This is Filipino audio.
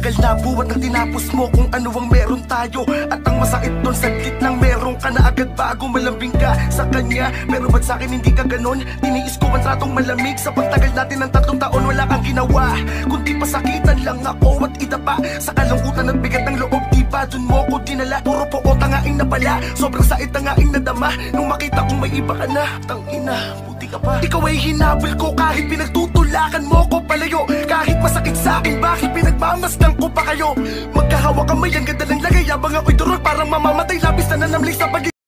Matagal na buwan ang tinapos mo kung ano ang meron tayo. At ang masakit doon saglit lang meron ka na agad bago malambing ka sa kanya. Pero ba't sa'kin hindi ka ganon? Tiniis ko ang tratong malamig sa pagtagal natin ng 3 taon. Wala kang ginawa kundi pasakitan lang ako at idapa sa kalungkutan at bigat ng loob. Di ba dun mo ko dinala? Puro po o tangaing na pala. Sobrang sait tangaing nadama nung makita kong may iba ka na. Tangina, buti ka pa. Ikaw ay hinabol ko kahit pinagtutulakan mo ko palayo. Kahit masakit sa akin, bakit pinagmamasdan ko pa kayo? Magkahawa kamay, ang ganda ng lagay, abang ako'y durog, parang mamamatay. Labis na nanamli sa pagiging